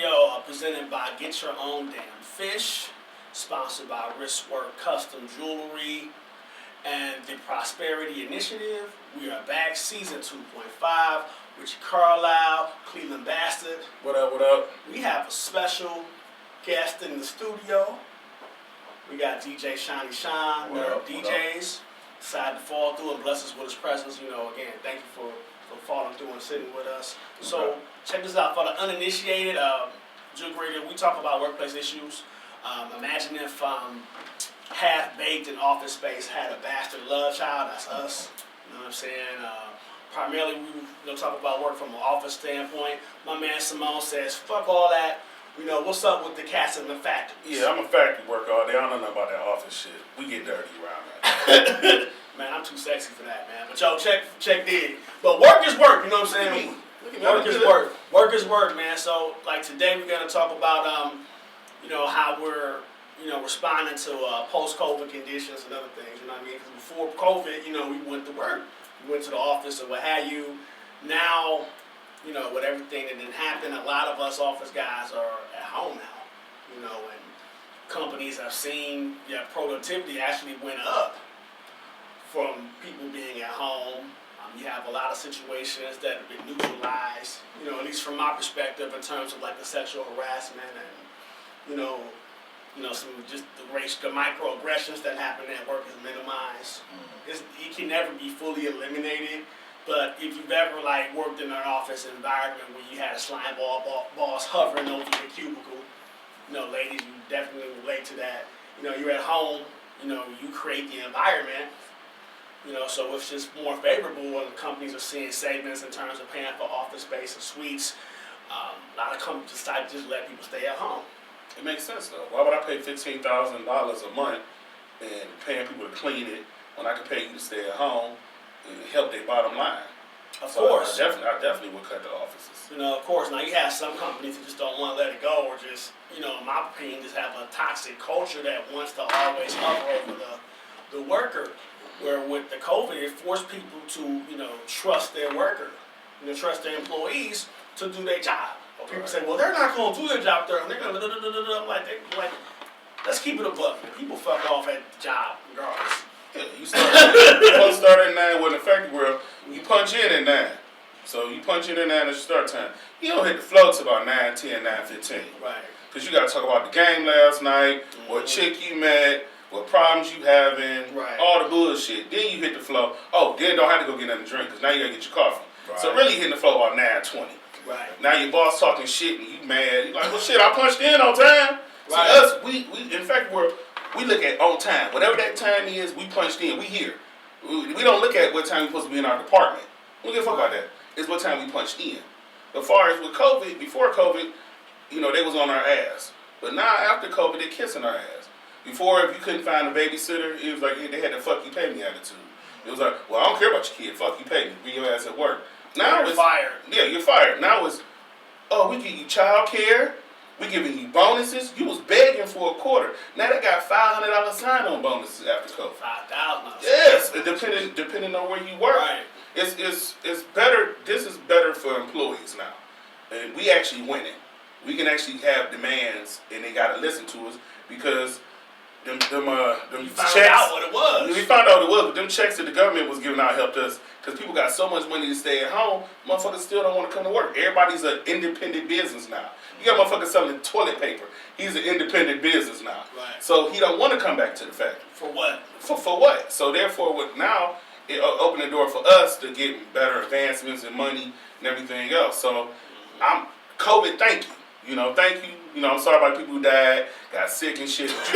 Radio, presented by Get Your Own Damn Fish, sponsored by Wristwork Custom Jewelry and the Prosperity Initiative. We are back, season 2.5. Richie Carlisle, Cleveland Bastard. What up, what up? We have a special guest in the studio. We got djshonnyshon, one of our DJs. Decided to fall through and bless us with his presence. You know, again, thank you for falling through and sitting with us. So check this out. For the uninitiated, Jooked Radio, we talk about workplace issues. Imagine if half-baked in office space had a bastard love child. That's us. You know what I'm saying? Primarily, we talk about work from an office standpoint. My man Simone says, fuck all that. You know, what's up with the cats in the factories? Yeah, I'm a factory worker all day. I don't know nothing about that office shit. We get dirty around here. Man, I'm too sexy for that, man. But yo, check dig. But work is work, you know what I'm saying? Work is work. Work is work, man. So, like today, we're gonna talk about, how we're, responding to post-COVID conditions and other things. You know what I mean? Because before COVID, we went to work, we went to the office or what have you. Now, with everything that didn't happen, a lot of us office guys are at home now. And companies have seen productivity actually went up from people being at home. You have a lot of situations that have been neutralized, at least from my perspective, in terms of like the sexual harassment and, some just the microaggressions that happen at work is minimized. It can never be fully eliminated, but if you've ever worked in an office environment where you had a slime ball boss hovering over your cubicle, ladies, you definitely relate to that. You're at home, you create the environment. So it's just more favorable when companies are seeing savings in terms of paying for office space and suites. A lot of companies decide to just let people stay at home. It makes sense though. Why would I pay $15,000 a month and paying people to clean it when I could pay you to stay at home and help their bottom line? Of course. I definitely would cut the offices. Of course. Now you have some companies that just don't want to let it go, or just, in my opinion, just have a toxic culture that wants to always hover over the worker. Where with the COVID, it forced people to, trust their worker, trust their employees to do their job. Or people say, well, they're not going to do their job there, and they're going to like, let's keep it a buck. People fuck off at the job regardless. Yeah, you start at 9 with the factory world. You punch in at 9. So you punch in at 9 at your start time. You don't hit the flow till about 9:10, 9:15. Right. Because you got to talk about the game last night, what chick you met, what problems you having, all the bullshit. Then you hit the flow. Oh, then don't have to go get nothing to drink because now you got to get your coffee. Right. So really hitting the flow about 9:20. Right. Now your boss talking shit and you mad. You like, well, shit, I punched in on time. Right. See, us, we in fact, we look at on time. Whatever that time is, we punched in. We here. We don't look at what time we're supposed to be in our department. We don't give a fuck about that. It's what time we punched in. As far as with COVID, before COVID, they was on our ass. But now after COVID, they're kissing our ass. Before, if you couldn't find a babysitter, it was like they had the fuck you pay me attitude. It was like, well, I don't care about your kid. Fuck you pay me. Be your ass at work. Now you're fired. Yeah, you're fired. Now it's, we give you child care. We giving you bonuses. You was begging for a quarter. Now they got $500 sign-on bonuses after COVID. $5,000. Yes, depending on where you work. Right. It's better. This is better for employees now, and we actually winning. We can actually have demands, and they gotta listen to us because. Them checks. Out what it was. We found out what it was, but them checks that the government was giving out helped us because people got so much money to stay at home. Motherfuckers still don't want to come to work. Everybody's an independent business now. You got motherfuckers selling toilet paper. He's an independent business now. Right. So he don't want to come back to the factory. For what? For what? So therefore, now it opened the door for us to get better advancements and money and everything else. So COVID, thank you. Thank you. I'm sorry about people who died, got sick and shit. COVID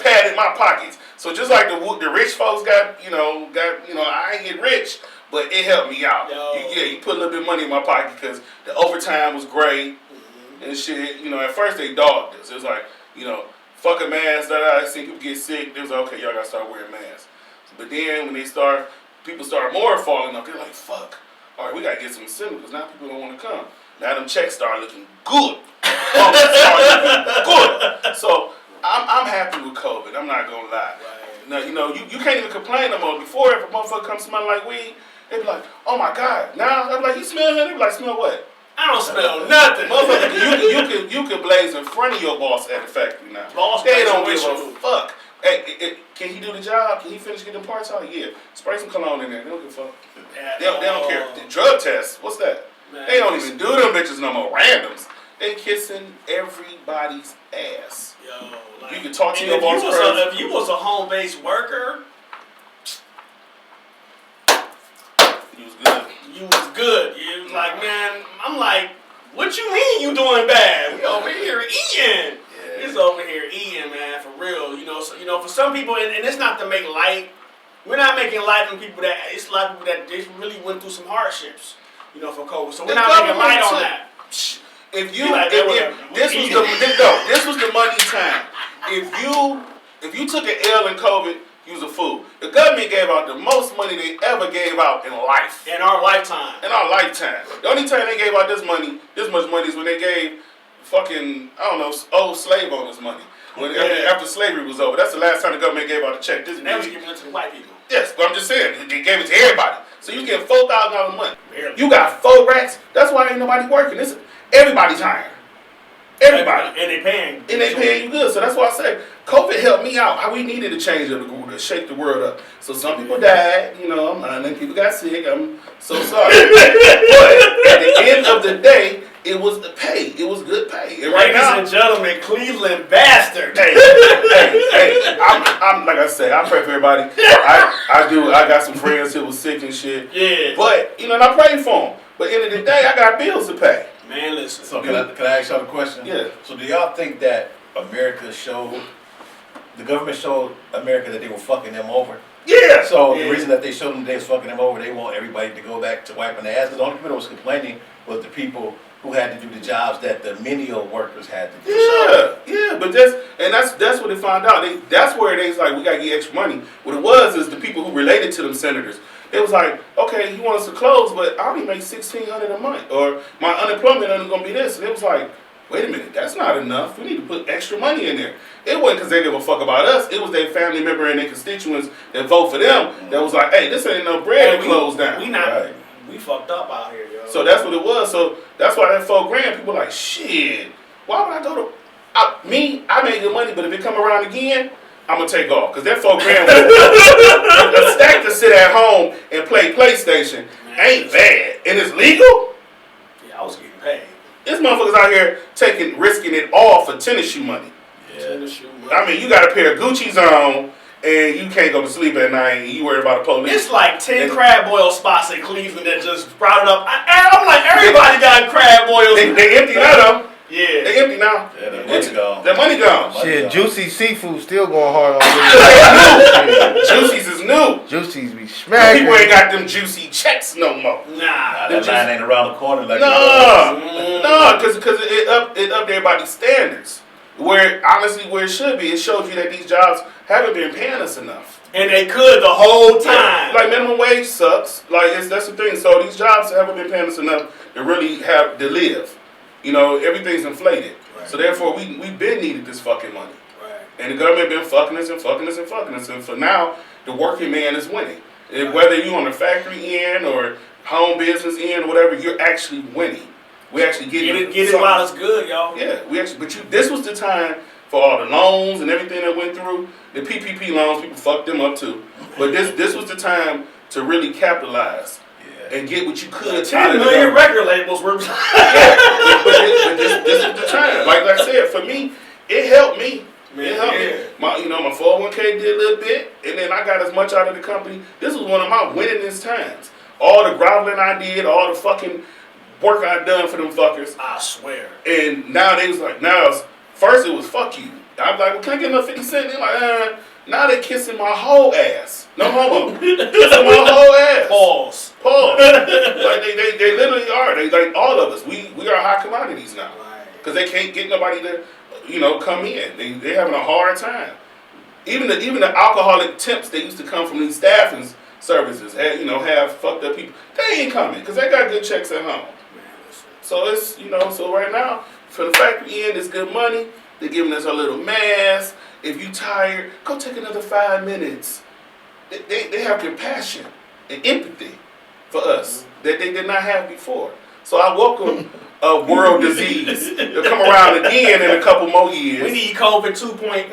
padded my pockets. So just like the rich folks got, I ain't get rich, but it helped me out. You put a little bit of money in my pocket because the overtime was great and shit. At first they dogged us. It was like, fuck a mask. I see people get sick. They was like, okay, y'all gotta start wearing masks. But then when people start more falling off. They're like, fuck. All right, we gotta get some incentive because now people don't want to come. Now them checks start looking good. Good. So I'm happy with COVID. I'm not gonna lie. Right. Now you can't even complain no more. Before, if a motherfucker comes smelling like weed, they be like, oh my god. Now I'm like, you smell him? They be like, smell what? I don't smell nothing. Motherfucker, you can blaze in front of your boss at the factory now. Boss they don't give a fuck. Hey, can he do the job? Can he finish getting parts out? Yeah. Spray some cologne in there. They don't give a fuck. They don't care. The drug test, what's that? Man, they don't even do them bitches no more. Randoms. They kissing everybody's ass. Yo, like, you can talk to your boss crazy. If you was a home-based worker, you was good. You was good. You was like, man, I'm like, what you mean you doing bad? We over here eating. Yeah. It's over here eating, man, for real. So, for some people, and it's not to make light. We're not making light on people that, it's a lot of people that they really went through some hardships, for COVID. So we're not making light on that. If this was the money time. If you took an L in COVID, you was a fool. The government gave out the most money they ever gave out in life. In our lifetime. The only time they gave out this much money is when they gave fucking, old slave owners money. After slavery was over. That's the last time the government gave out a check. And they was giving it to the white people. Yes, but I'm just saying, they gave it to everybody. So you get $4,000 a month. Barely. You got 4 racks. That's why ain't nobody working. Everybody's hiring. Everybody. And they paying. And they paying you good. So that's why I say COVID helped me out. How we needed to change up to shake the world up. So some people died, and then people got sick. I'm so sorry. But at the end of the day, it was the pay. It was good pay. And Ladies and gentlemen, Cleveland bastard. Hey, I'm like I said, I pray for everybody. I got some friends who was sick and shit. Yeah. But and I pray for them. But at the end of the day, I got bills to pay. Man, listen. So can I ask y'all a question? Yeah. So do y'all think that the government showed America that they were fucking them over? Yeah. So the reason that they showed them they was fucking them over, they want everybody to go back to wiping their asses. The only people that was complaining was the people who had to do the jobs that the menial workers had to do. Yeah, but that's what they found out. That's where they was like, we gotta get extra money. What it was is the people who related to them senators. It was like, okay, you want us to close, but I only make $1,600 a month, or my unemployment only gonna be this. And it was like, wait a minute, that's not enough. We need to put extra money in there. It wasn't because they give a fuck about us. It was their family member and their constituents that vote for them that was like, hey, this ain't no bread to close down. We fucked up out here, yo. So that's what it was. So that's why that $4,000, people like, shit, why would I go to... I made good money, but if it come around again, I'm going to take off. Because that $4,000 was a stack to sit at home and play PlayStation. Ain't bad. And it's legal? Yeah, I was getting paid. This motherfuckers out here risking it all for tennis shoe money. Yeah. Tennis shoe money. I mean, you got a pair of Gucci's on, and you can't go to sleep at night, and you worried about the police. It's like 10 crab boil spots in Cleveland that just sprouted up. I'm like, everybody got crab boils. They empty now, though. Yeah. They empty now. Yeah, that money gone. That money gone. Shit, Juicy Seafood still going hard on this. Juicy's is new. Juicy's be smacking. People ain't got them juicy checks no more. Nah. That line ain't around the corner like No, because it up everybody's standards. Where it should be, it shows you that these jobs haven't been paying us enough. And they could the whole time. Like minimum wage sucks. Like that's the thing. So these jobs haven't been paying us enough to really have to live. Everything's inflated. Right. So therefore, we've been needed this fucking money. Right. And the government been fucking us and fucking us and fucking us. And for now, the working man is winning. Right. Whether you on the factory end or home business end or whatever, you're actually winning. We actually get it while it's good, y'all. Yeah, this was the time for all the loans and everything that went through. The PPP loans, people fucked them up too. But this was the time to really capitalize and get what you could. 10 million record labels were. But this was the time. Like I said, for me, it helped me. It helped me. My 401k did a little bit, and then I got as much out of the company. This was one of my winningest times. All the groveling I did, all the fucking work I done for them fuckers. I swear. And now they was like, first it was fuck you. I was like, well, can I get another 50 cents? They're like, now they kissing my whole ass. No homo. Kissing my whole ass. Pause. Like they literally are. They like all of us. We are high commodities now. Because they can't get nobody to, come in. They having a hard time. Even the alcoholic temps that used to come from these staffing services have fucked up people. They ain't coming because they got good checks at home. So it's, so right now, for the factory end, it's good money. They're giving us a little mask. If you tired, go take another 5 minutes. They have compassion and empathy for us that they did not have before. So I welcome of world disease to come around again in a couple more years. We need COVID 2.9.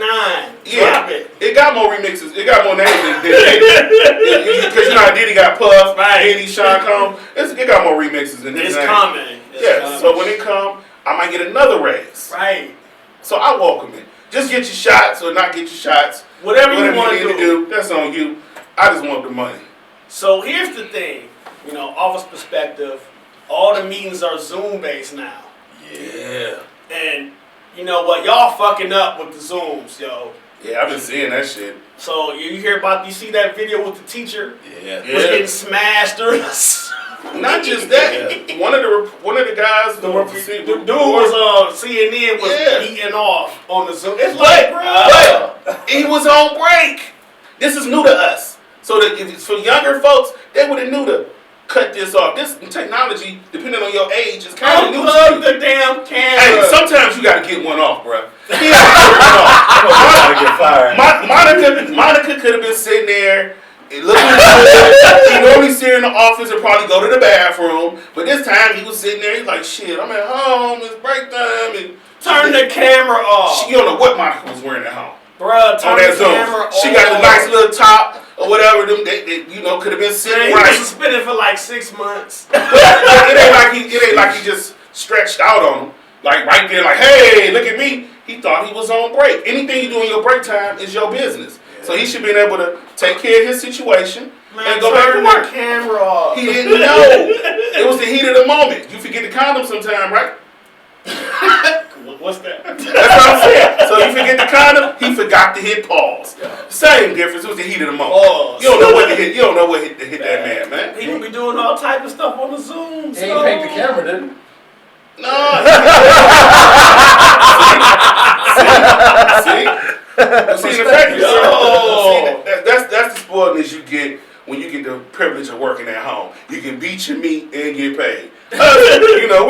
Yeah, Drop it. It got more remixes. It got more names than because you know how Diddy got Puff, Right. Diddy, Sean Combs. It got more remixes than his It's name. coming. Yeah. So when it come, I might get another raise. Right. So I welcome it. Just get your shots or not get your shots. Whatever you want need to do. that's on you. I just want the money. So here's the thing, office perspective, all the meetings are Zoom based now. Yeah. And you know what, y'all fucking up with the Zooms, yo. Yeah, I've been seeing that shit. So you see that video with the teacher? Yeah. Was getting smashed or Not just that. One of the guys, the dude was CNN was beating off on the Zoom. It's like, but he was on break. This is new to us. So that if it's for younger folks, they would have knew to cut this off. This technology, depending on your age, is kind of new to unplug you. the damn camera. Hey, sometimes you gotta get one off, bro. He Monica could have been sitting there and looking good. He normally sit in the office and probably go to the bathroom, but this time he was sitting there. He's like, "Shit, I'm at home. It's break time." And turn the camera off. you don't know what Monica was wearing at home. Bruh, turn the camera off. She got the nice little top or whatever. Them they could have been sitting right. He was suspended for like 6 months. It ain't like he just stretched out on him. Like right there, like, hey, look at me. He thought he was on break. Anything you do in your break time is your business. So he should be able to take care of his situation and go back to work. The camera off. He didn't know. It was the heat of the moment. You forget the condom sometime, right? What's that? That's what I'm saying. So you forget the condom, he forgot to hit pause. Same difference. It was the heat of the moment. Pause. You don't know what to hit. You don't know what to hit that man. People be doing all type of stuff on the Zoom. He ain't paint the camera, did he? No. See, the fact is, that's the spoiledness you get when you get the privilege of working at home. You can beat your meat and get paid. We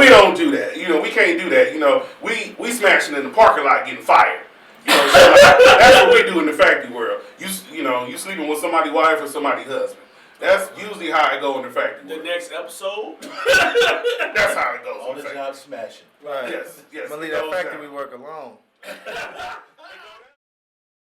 don't do that. We can't do that. We smashing in the parking lot getting fired. So that's what we do in the factory world. You sleeping with somebody's wife or somebody's husband. That's usually how it go in the factory world. The next episode? That's how it goes. On the job smashing. Right. Yes. I'm gonna leave that factory work alone.